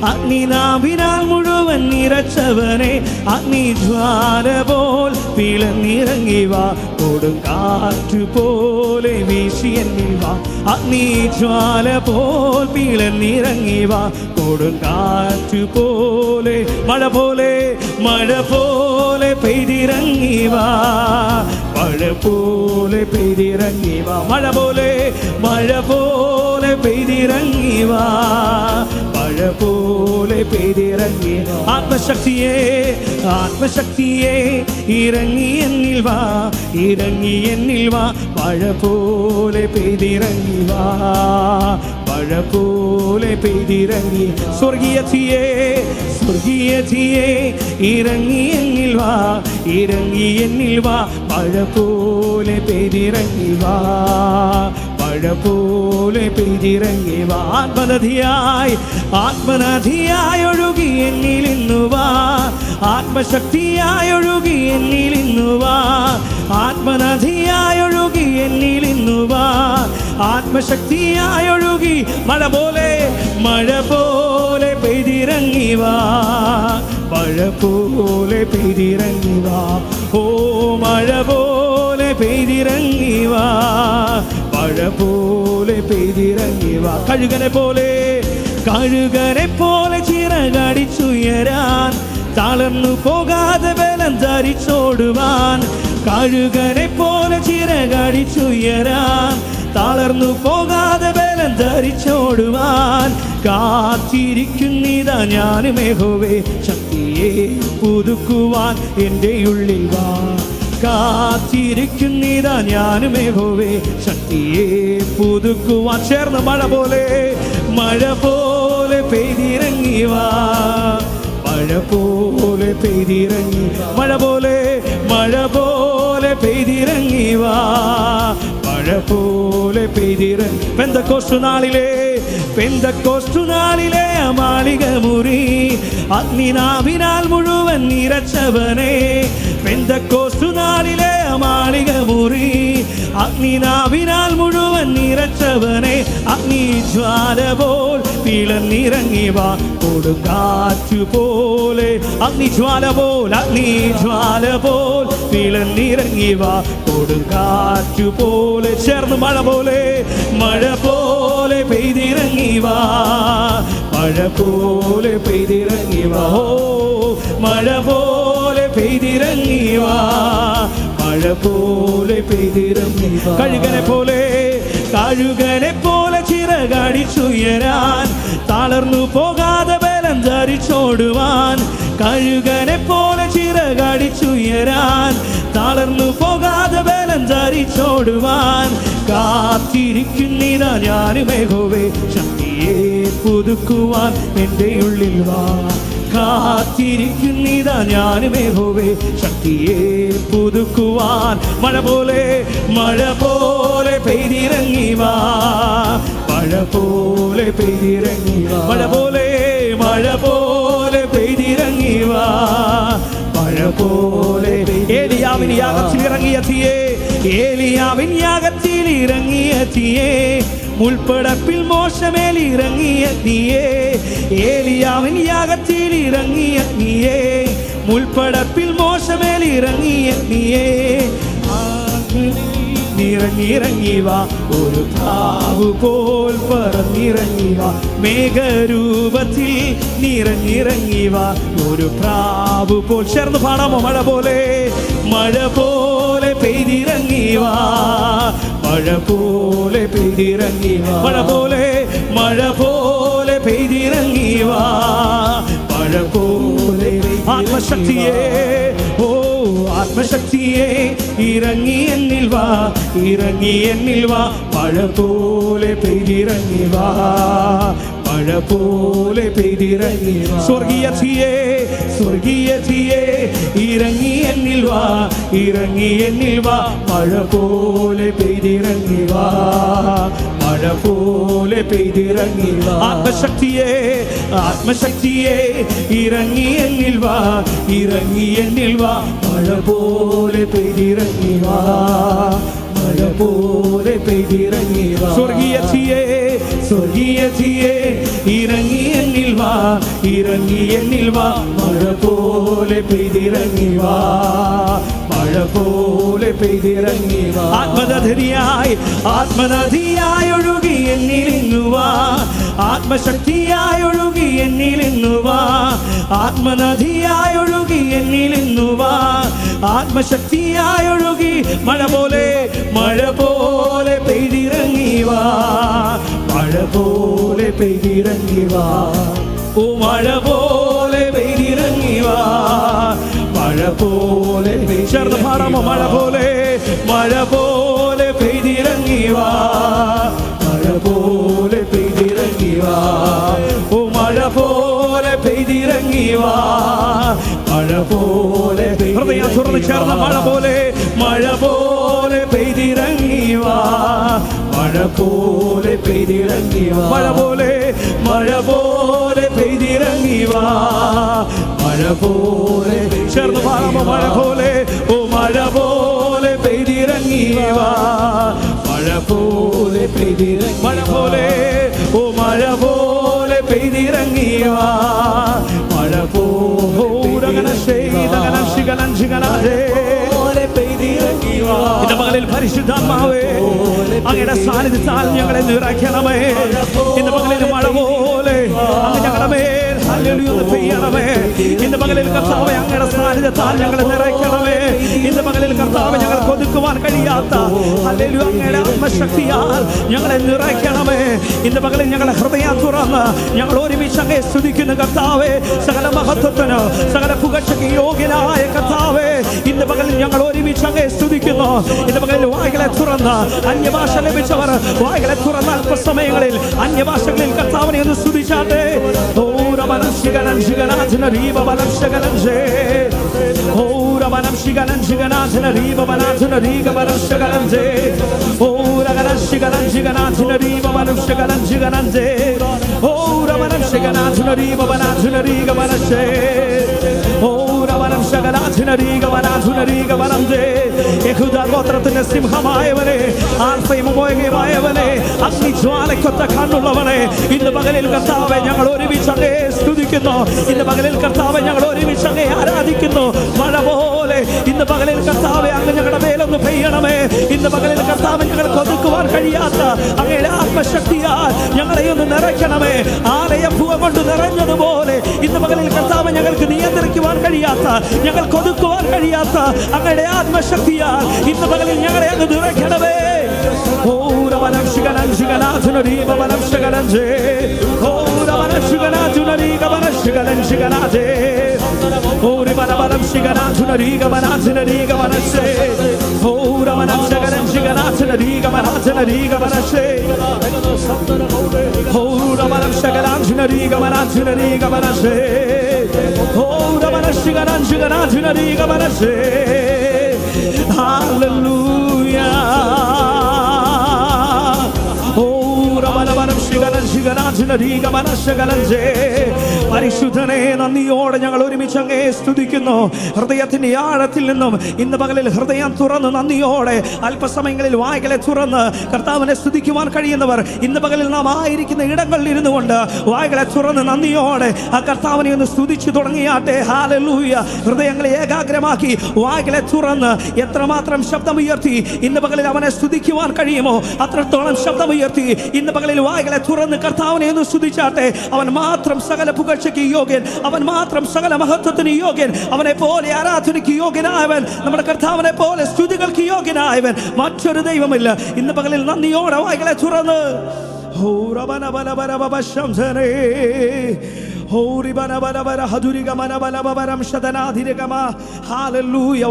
അഗ്നിനാവിനാൽ മുഴുവൻ നിറച്ചവനെ. അഗ്നിജ്വാല പോൽ പിളർന്നിറങ്ങി വാ, കൊടുങ്കാറ്റു പോലെ വീശി എന്നിൽ വാ, അഗ്നിജ്വാല പോൽ പിളർന്നിറങ്ങി വാ, കൊടുങ്കാറ്റു പോലെ മഴ പോലെ മഴ പോലെ പെയ്തിറങ്ങി വാ, മഴ പോലെ പെയ്തിറങ്ങി വാ, മഴ പോലെ മഴ പോലെ പെയ്തിറങ്ങി വാ, മഴ പോലെ പെയ്തിറങ്ങി. ആത്മശക്തിയെ ആത്മശക്തിയെ ഇറങ്ങി എന്നിൽ വാ, ഇറങ്ങി എന്നിൽ വാ, മഴ പോലെ പെയ്തിറങ്ങി വാ, മഴ പോലെ പെയ്തിറങ്ങി. സ്വർഗീയത്തിയെ സ്വർഗീയത്തിയെ ഇറങ്ങി എന്നിൽ വാ, ഇറങ്ങി എന്നിൽ വാ, മഴ പോലെ പെയ്തിറങ്ങി വാ, മഴ മഴ പോലെ പെയ്തിറങ്ങി വാ. ആത്മനദിയായി ഒഴുകി എന്നിൽ ഇന്നു വാ. ആത്മശക്തിയായി ഒഴുകി എന്നിൽ ഇന്നു വാ. ആത്മനദിയായി ഒഴുകി എന്നിൽ ഇന്നു വാ. ആത്മശക്തിയായി ഒഴുകി മഴ പോലെ പെയ്തിറങ്ങി വാ. മഴ പോലെ പെയ്തിറങ്ങി വാ. ഓ മഴ പോലെ പെയ്തിറങ്ങി വാ. മഴ പോലെ പെയ്തിറങ്ങി വാ. കഴുകനെ പോലെ ചിറകടിച്ചുയരാൻ, തളർന്നു പോകാതെ ബലം ധരിച്ചോടുവാൻ. കഴുകനെ പോലെ ചിറകടിച്ചുയരാൻ, തളർന്നു പോകാതെ ബലം ധരിച്ചോടുവാൻ. കാത്തിരിക്കുന്നിതാ ഞാനും യഹോവേ, ശക്തിയെ പുതുക്കുവാൻ എൻ്റെ ഉള്ളിൽ വാ. കാത്തിരിക്കുന്നിതാ ഞാനും യഹോവേ, ശക്തിയെ പുതുക്കുവാൻ. ചേർന്ന് മഴ പോലെ പെയ്തിറങ്ങി വാ. മഴ പോലെ പെയ്തിറങ്ങി, മഴ പോലെ പെയ്തിറങ്ങി വാ. മഴ പോലെ പെയ്തിറങ്ങി. പെന്തക്കോസ്റ്റു നാളിലെ മാളിക മുറി അഗ്നിനാവിനാൽ മുഴുവൻ നിറച്ചവനെ. പെന്തക്കോസ്റ്റു നാളിലെ മാളിക മുറി അഗ്നിനാവിനാൽ മുഴുവൻ നിറച്ചവനെ. അഗ്നിജ്വാല പോൽ പിളർന്നിറങ്ങി വാ. കൊടുങ്കാറ്റുപോലെ അഗ്നിജ്വാല പോൽ പിളർന്നിറങ്ങി വാ. കൊടുങ്കാറ്റുപോലെ ചേർന്ന് മഴ പോലെ പെയ്തിറങ്ങി വാ. മഴ പോലെ പെയ്തിറങ്ങി വാ. ഓ മഴ പോലെ പെയ്തിറങ്ങി വാ. മഴ പോലെ പെയ്തിറങ്ങി വാ. കഴുകനെ പോലെ ചിറകടിച്ചുയരാൻ, തളർന്നു പോകാതെ ബലം ധരിച്ചോടുവാൻ. കഴുകനെ പോലെ ചിറകടിച്ചുയരാൻ, തളർന്നു പോകാതെ ബലം ധരിച്ചോടുവാൻ. കാത്തിരിക്കുന്നിതാ ഞാനും യഹോവേ, ശക്തിയെ പുതുക്കുവാൻ എൻ്റെ ഉള്ളിൽ വാ. കാത്തിരിക്കുന്നിതാ ഞാനും യഹോവേ, ശക്തിയെ പുതുക്കുവാൻ. മഴ പോലെ പെയ്തിറങ്ങി വാ. മഴ പോലെ പെയ്തിറങ്ങി വാ. മഴ പോലെ പെയ്തിറങ്ങി വാ. മഴ പോലെ ഏലിയാവിൻ യാഗത്തിൽ ഇറങ്ങിയ തീയേ, മുൾപ്പടപ്പിൽ മോശമേൽ ഇറങ്ങിയ നീയേ. ഏലിയാവിൻ യാഗത്തിൽ ഇറങ്ങിയ നീയേ, മുൾപ്പടപ്പിൽ മോശമേൽ ഇറങ്ങിയ നീയേ. നിറഞ്ഞിറങ്ങി വാ. ഒരു പ്രാവു പോൽ പറന്നിറങ്ങി വാ. മേഘരൂപത്തിൽ നിറഞ്ഞിറങ്ങി വാ. ഒരു പ്രാവു പോൽ. ചേർന്ന് പാടാമോ? മഴ പോലെ പെയ്തിറങ്ങി വാ. മഴ പോലെ പെയ്തിറങ്ങി വാ. മഴ പോലെ പെയ്തിറങ്ങി വാ. മഴ പോലെ ആത്മശക്തിയെ ഇറങ്ങി എന്നിൽ വാ. മഴ പോലെ പെയ്തിറങ്ങി വാ. മഴ പോലെ പെയ്തിറങ്ങി വാ. സ്വർഗീയ തീയേ ഇറങ്ങി എന്നിൽ വാ. മഴ പോലെ പെയ്തിറങ്ങി വാ. മഴ പോലെ പെയ്തിറങ്ങി വാ. ആത്മശക്തിയെ ഇറങ്ങി എന്നിൽ വാ. മഴ പോലെ പെയ്തിറങ്ങി വാ. മഴ പോലെ പെയ്തിറങ്ങി വാ. സ്വർഗീയ തീയേ ഇറങ്ങി എന്നിൽ വാ. മഴ പോലെ പെയ്തിറങ്ങി വാ. മഴ പോലെ പെയ്തിറങ്ങി വാ. ആത്മനദിയായി ഒഴുകി എന്നിലിന്നു വാ. ആത്മശക്തിയായി ഒഴുകി എന്നിലിന്നു വാ. ആത്മനദിയായി ഒഴുകി എന്നിലിന്നു വാ. ആത്മശക്തിയായി ഒഴുകി മഴ പോലെ പെയ്തിറങ്ങി വാ. മഴ പോലെ പെയ്തിറങ്ങി വാ. ഓ മഴ പോലെ പെയ്തിറങ്ങി വാ. മഴ പോലെ ചേർന്ന് പാടാമോ? മഴ പോലെ പെയ്തിറങ്ങി വാ. മഴ പോലെ പെയ്തിറങ്ങി വാ. ഓ മഴ പോലെ പെയ്തിറങ്ങി വാ. മഴ പോലെ ഹൃദയം തുറന്ന് ചേർന്ന മഴ പോലെ പെയ്തിറങ്ങി വാ. മഴ മഴ പോലെ പെയ്തിറങ്ങി വാ, മഴ പോലെ പെയ്തിറങ്ങി വാ, മഴ പോലെ ചേർന്ന് പാടാമോ? മഴ പോലെ, ഓ മഴ പോലെ പെയ്തിറങ്ങി വാ, മഴ പോലെ പെയ്തിറങ്ങി, മഴ പോലെ, ഓ മഴ പോലെ പെയ്തിറങ്ങി വാ, മഴ പോലെ പെയ്തിറങ്ങി വാ. ഇന്ന് പകലിൽ പരിശുദ്ധാത്മാവേ അങ്ങയുടെ സാന്നിധ്യത്താൽ ഞങ്ങളെ നിറയ്ക്കണമേ. ഇന്ന് പകലിൽ മഴ പോലെ അങ്ങ് ഞങ്ങളുടെ മേൽ ഹല്ലേലൂയ പെയ്യണമേ. ഇന്ന് പകലിൽ കർത്താവേ അങ്ങയുടെ സാന്നിധ്യത്താൽ ഞങ്ങളെ നിറയ്ക്കണമേ. ഇന്ന് പകലിൽ കർത്താവേ ഞങ്ങൾക്ക് ഒതുക്കുവാൻ കഴിയാത്ത ഹല്ലേലൂയ അങ്ങയുടെ ആത്മശക്തിയാൽ ഞങ്ങളെ നിറയ്ക്കണമേ. ഇന്ന് പകലിൽ ഞങ്ങളുടെ ഹൃദയം തുറന്ന് ഞങ്ങൾ ഒരുമിച്ച് അങ്ങേ സ്തുതിക്കുന്ന കർത്താവേ, സകല മഹത്വത്തിന് സകല പുകഴ്ചയ്ക്ക് യോഗ്യനായ കർത്താവേ, ഇന്ന് പകലിൽ ഞങ്ങൾ ഒരുമിച്ച് അങ്ങേ സ്തുതിക്കുന്നു. ഇന്ന് പകലിൽ വായ്കളെ തുറന്ന് അന്യഭാഷ ലഭിച്ചവർ വായ്കളെ തുറന്ന അല്പസമയങ്ങളിൽ അന്യഭാഷകളിൽ കർത്താവിനെ ഒന്ന് സ്തുതിച്ചാട്ടെ. യഹൂദാഗോത്രത്തിന്റെ സിംഹമായവനെ, ആൽഫയുമോയവനെ, അഗ്നിജ്വാലയ്ക്കൊത്ത കണ്ണുള്ളവനെ, ഇന്ന് പകലിൽ കർത്താവെ ഞങ്ങൾ ഒരുമിച്ച് അങ്ങേ സ്തുതിക്കുന്നു. ഇന്ന് പകലിൽ കർത്താവെ ഞങ്ങൾ ഒരുമിച്ച് അങ്ങേ ആരാധിക്കുന്നു. മഴ പോലെ ഇന്ന് പകലിൽ കർത്താവെ അങ്ങ് ഞങ്ങളുടെ മേലൊന്ന് പെയ്യണമേ. ഇന്ന് പകലിൽ കർത്താവ് ഞങ്ങൾക്ക് ഒതുക്കുവാൻ കഴിയാത്ത അങ്ങയുടെ ആത്മശക്തിയാൽ ഞങ്ങളെ ഒന്ന് നിറയ്ക്കണമേ. ആലയഭൂവം കൊണ്ട് നിറഞ്ഞതുപോലെ ഇന്ന് പകലിൽ കർത്താവ് ഞങ്ങൾക്ക് നിയന്ത്രിക്കുവാൻ കഴിയാത്ത, ഞങ്ങൾക്ക് ഒതുക്കുവാൻ കഴിയാത്ത അങ്ങയുടെ ആത്മശക്തിയാൽ ഇന്ന് പകലിൽ ഞങ്ങളെ അങ്ങ് നിറയ്ക്കണമേ. പരിശുദ്ധനെ നന്ദിയോടെ ഞങ്ങൾ ഒരുമിച്ച് അങ്ങേ സ്തുതിക്കുന്നു. ഹൃദയത്തിന്റെ ആഴത്തിൽ നിന്നും ഇന്ന് പകലിൽ ഹൃദയം തുറന്ന് നന്ദിയോടെ അല്പസമയങ്ങളിൽ വായ്കളെ തുറന്ന് കർത്താവിനെ സ്തുതിക്കുവാൻ കഴിയുന്നവർ ഇന്ന് പകലിൽ നാം ആയിരിക്കുന്ന ഇടങ്ങളിൽ ഇരുന്നു കൊണ്ട് വായ്കളെ തുറന്ന് നന്ദിയോടെ ആ കർത്താവിനെ ഒന്ന് സ്തുതിച്ചു തുടങ്ങിയാട്ടെ. ഹല്ലേലൂയ. ഹൃദയങ്ങളെ ഏകാഗ്രമാക്കി വായ്കളെ തുറന്ന് എത്രമാത്രം ശബ്ദമുയർത്തി ഇന്ന് പകലിൽ അവനെ സ്തുതിക്കുവാൻ കഴിയുമോ അത്രത്തോളം ശബ്ദമുയർത്തി ഇന്ന് പകലിൽ വായ്കളെ തുറന്ന് കർത്താവിനെ ഒന്ന് സ്തുതിച്ചാട്ടെ. അവൻ മാത്രം സകല പുകഴ്ചയ്ക്ക് യോഗ്യൻ, അവൻ മാത്രം സകല മഹത്വത്തിന് യോഗ്യൻ. അവനെ പോലെ ആരാധനയ്ക്ക് യോഗ്യനായവൻ, നമ്മുടെ കർത്താവിനെ പോലെ സ്തുതികൾക്ക് യോഗ്യനായവൻ മറ്റൊരു ദൈവമില്ല. ഇന്ന് പകലിൽ നന്ദിയോടെ വായ്കളെ തുറന്ന്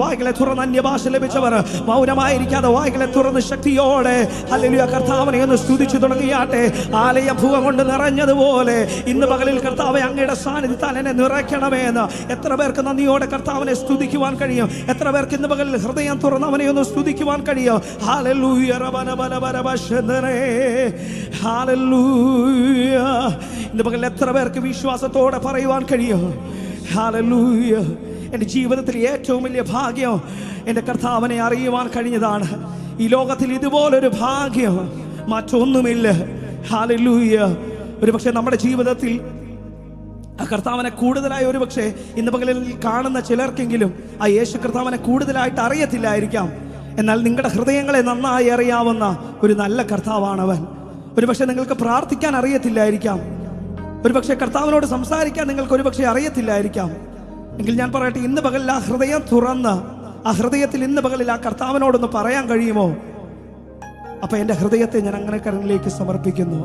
വായ്കളെ തുറന്ന് അന്യഭാഷ ലഭിച്ചവർ മൗനമായിരിക്കാതെ വായ്കളെ തുറന്ന് ശക്തിയോടെ ഹല്ലേലൂയ കർത്താവിനെ ഒന്ന് സ്തുതിച്ചു തുടങ്ങിയാട്ടെ. ആലയഭൂവം കൊണ്ട് നിറഞ്ഞതുപോലെ ഇന്ന് പകലിൽ കർത്താവെ അങ്ങയുടെ സാന്നിധ്യത്താൽ എന്നെ നിറയ്ക്കണമേ എന്ന് എത്ര പേർക്ക് നന്ദിയോടെ കർത്താവിനെ സ്തുതിക്കുവാൻ കഴിയും? എത്ര പേർക്ക് ഇന്ന് പകലിൽ ഹൃദയം തുറന്ന് അവനെ ഒന്ന് സ്തുതിക്കുവാൻ കഴിയും? Hallelujah hallelujah. ഇന്ന് പകലിൽ എത്ര പേർക്ക് വിശ്വാസത്തോടെ പറയുവാൻ കഴിയും? ഹല്ലേലൂയ. എൻ്റെ ജീവിതത്തിൽ ഏറ്റവും വലിയ ഭാഗ്യം എൻ്റെ കർത്താവിനെ അറിയുവാൻ കഴിഞ്ഞതാണ്. ഈ ലോകത്തിൽ ഇതുപോലൊരു ഭാഗ്യം മറ്റൊന്നുമില്ല. ഹല്ലേലൂയ. ഒരു പക്ഷേ നമ്മുടെ ജീവിതത്തിൽ ആ കർത്താവിനെ കൂടുതലായി ഒരു പക്ഷേ ഇന്ന് പകലിൽ കാണുന്ന ചിലർക്കെങ്കിലും ആ യേശു കർത്താവിനെ കൂടുതലായിട്ട് അറിയത്തില്ലായിരിക്കാം. എന്നാൽ നിങ്ങളുടെ ഹൃദയങ്ങളെ നന്നായി അറിയാവുന്ന ഒരു നല്ല കർത്താവാണവൻ. ഒരു പക്ഷേ നിങ്ങൾക്ക് പ്രാർത്ഥിക്കാൻ അറിയത്തില്ലായിരിക്കാം, ഒരു പക്ഷേ കർത്താവിനോട് സംസാരിക്കാൻ നിങ്ങൾക്ക് ഒരു പക്ഷേ അറിയത്തില്ലായിരിക്കാം. എങ്കിൽ ഞാൻ പറയട്ടെ, ഇന്ന് പകലിൽ ആ ഹൃദയം തുറന്ന് ആ ഹൃദയത്തിൽ ഇന്ന് പകലിൽ ആ കർത്താവിനോടൊന്ന് പറയാൻ കഴിയുമോ? അപ്പൊ എൻ്റെ ഹൃദയത്തെ ഞാൻ അങ്ങനെ കരങ്ങളിലേക്ക് സമർപ്പിക്കുന്നു.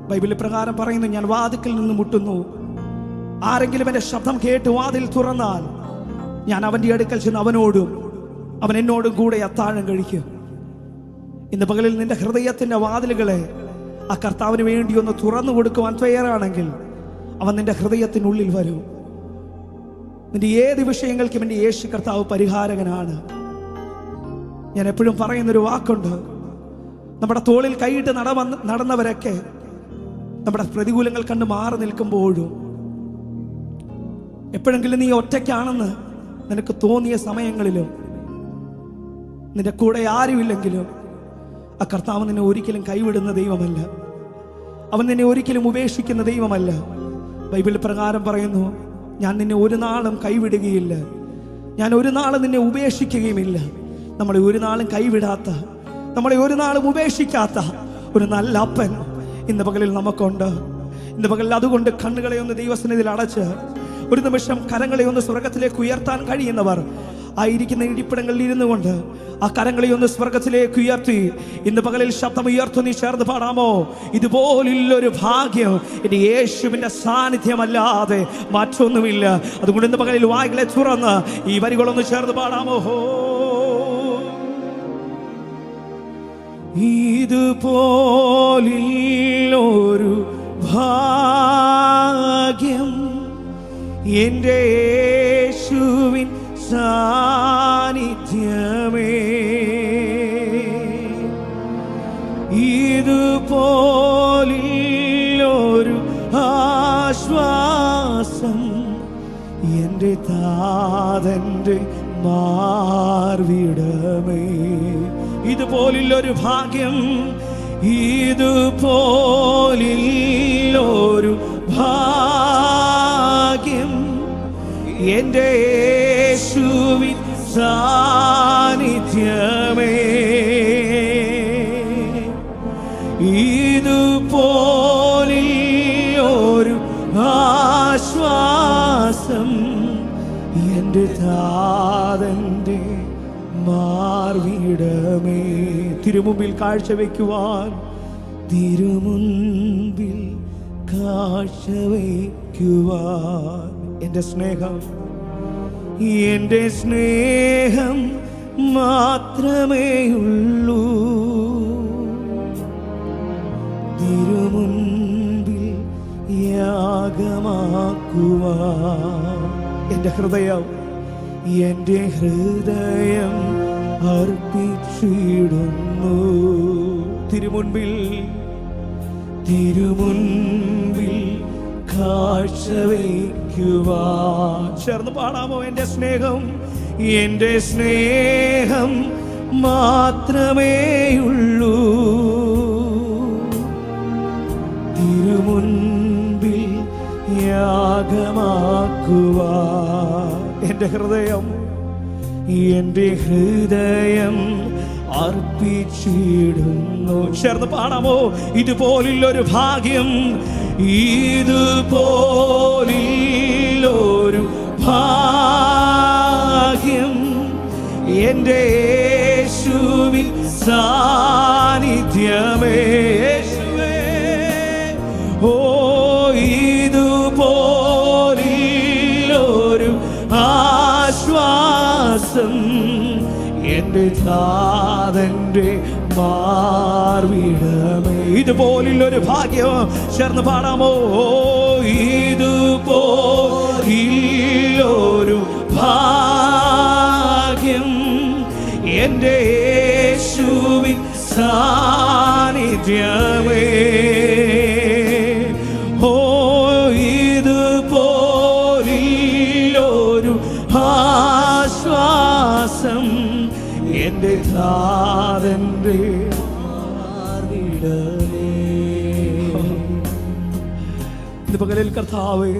ബൈബിൾ പ്രകാരം പറയുന്നു, ഞാൻ വാതിക്കൽ നിന്ന് മുട്ടുന്നു, ആരെങ്കിലും എൻ്റെ ശബ്ദം കേട്ട് വാതിൽ തുറന്നാൽ ഞാൻ അവൻ്റെ അടുക്കൽ ചെന്ന് അവനോടും അവൻ എന്നോടും കൂടെ അത്താഴം കഴിക്കും. ഇന്ന് പകലിൽ നിന്റെ ഹൃദയത്തിന്റെ വാതിലുകളെ ആ കർത്താവിന് വേണ്ടി ഒന്ന് തുറന്നു കൊടുക്കുവാൻ തയ്യാറാണെങ്കിൽ അവൻ നിന്റെ ഹൃദയത്തിനുള്ളിൽ വരും. നിന്റെ ഏത് വിഷയങ്ങൾക്കും എൻ്റെ യേശു കർത്താവ് പരിഹാരകനാണ്. ഞാൻ എപ്പോഴും പറയുന്നൊരു വാക്കുണ്ട്, നമ്മുടെ തോളിൽ കൈയിട്ട് നടന്നവരൊക്കെ നമ്മുടെ പ്രതികൂലങ്ങൾ കണ്ട് മാറി നിൽക്കുമ്പോഴും എപ്പോഴെങ്കിലും നീ ഒറ്റയ്ക്കാണെന്ന് നിനക്ക് തോന്നിയ സമയങ്ങളിലും നിന്റെ കൂടെ ആരുമില്ലെങ്കിലും ആ കർത്താവ് നിന്നെ ഒരിക്കലും കൈവിടുന്ന ദൈവമല്ല. അവൻ നിന്നെ ഒരിക്കലും ഉപേക്ഷിക്കുന്ന ദൈവമല്ല. ബൈബിൾ പ്രകാരം പറയുന്നു, ഞാൻ നിന്നെ ഒരു നാളും കൈവിടുകയില്ല, ഞാൻ ഒരു നാളും നിന്നെ ഉപേക്ഷിക്കുകയുമില്ല. നമ്മളെ ഒരു നാളും കൈവിടാത്ത, നമ്മളെ ഒരു നാളും ഉപേക്ഷിക്കാത്ത ഒരു നല്ല അപ്പൻ ഇന്ന് പകലിൽ നമുക്കുണ്ട്. ഇന്ന് പകലിൽ അതുകൊണ്ട് കണ്ണുകളെ ഒന്ന് ദൈവസന്നിധിയിൽ അടച്ച് ഒരു നിമിഷം കരങ്ങളെ ഒന്ന് സ്വർഗത്തിലേക്ക് ഉയർത്താൻ കഴിയുന്നവർ ആയിരിക്കുന്ന ഇരിപ്പിടങ്ങളിൽ ഇരുന്നു കൊണ്ട് ആ കരങ്ങളെ ഒന്ന് സ്വർഗത്തിലേക്ക് ഉയർത്തി ഇന്ന് പകലിൽ ശബ്ദം ഉയർത്തു നീ ചേർന്ന് പാടാമോ? ഇതുപോലുള്ളൊരു ഭാഗ്യം ഇനി യേശുവിൻ്റെ സാന്നിധ്യമല്ലാതെ മറ്റൊന്നുമില്ല. അതുകൊണ്ട് ഇന്ന് പകലിൽ വായ്കളെ തുറന്ന് ഈ വരികളൊന്ന് ചേർന്ന് പാടാമോ? ഇതുപോലൊരു ഭാഗ്യം എൻ്റെ യേശുവിൻ സാന്നിധ്യമേ, ഇതുപോലൊരു ആശ്വാസം എൻ്റെ താതൻ്റെ മാർവിടമേ. ഇതുപോലൊരു ഭാഗ്യം, ഇതുപോലൊരു ഭാഗ്യം എൻ്റെ യേശുവിൻ സാന്നിധ്യമേ, ഇതുപോലൊരു ആശ്വാസം എൻ്റെ താതൻ്റെ മാർവിടമേ. തിരുമുമ്പിൽ കാഴ്ചവെക്കുവാൻ, തിരുമുൻപിൽ കാഴ്ചവെക്കുവാൻ എൻ്റെ സ്നേഹം, എൻ്റെ സ്നേഹം മാത്രമേയുള്ളൂ. തിരുമുൻപിൽ യാഗമാക്കുവാൻ എൻ്റെ ഹൃദയം അർപ്പിച്ചിടുന്നു. തിരുമുൻപിൽ കാഴ്ചവെക്കുവാൻ ചേർന്ന് പാടാമോ? എൻ്റെ സ്നേഹം മാത്രമേയുള്ളൂ. തിരുമുൻപിൽ യാഗമാക്കുവാൻ എൻ്റെ ഹൃദയം അർപ്പിച്ചിടുന്നു. ചേർന്ന് പാടാമോ? ഇതുപോലൊരു ഭാഗ്യം, ഇതുപോലൊരു ഭാഗ്യം എൻ്റെ യേശുവിൻ സാന്നിധ്യമേ. ഓ, ഇതുപോലൊരു ആശ്വാസം എൻ്റെ താതൻ്റെ മാർവിടമേ. ഇതുപോലൊരു ഭാഗ്യം ചേർന്ന് പാടാമോ? ഇതുപോലൊരു ഭാഗ്യം എൻ്റെ യേശുവിൻ സാന്നിധ്യമേ. ഓ, ഇതുപോലൊരു ആശ്വാസം എൻ്റെ താതൻ്റെ മാർവിടമേ. ഇന്ന് പകലിൽ കർത്താവേ,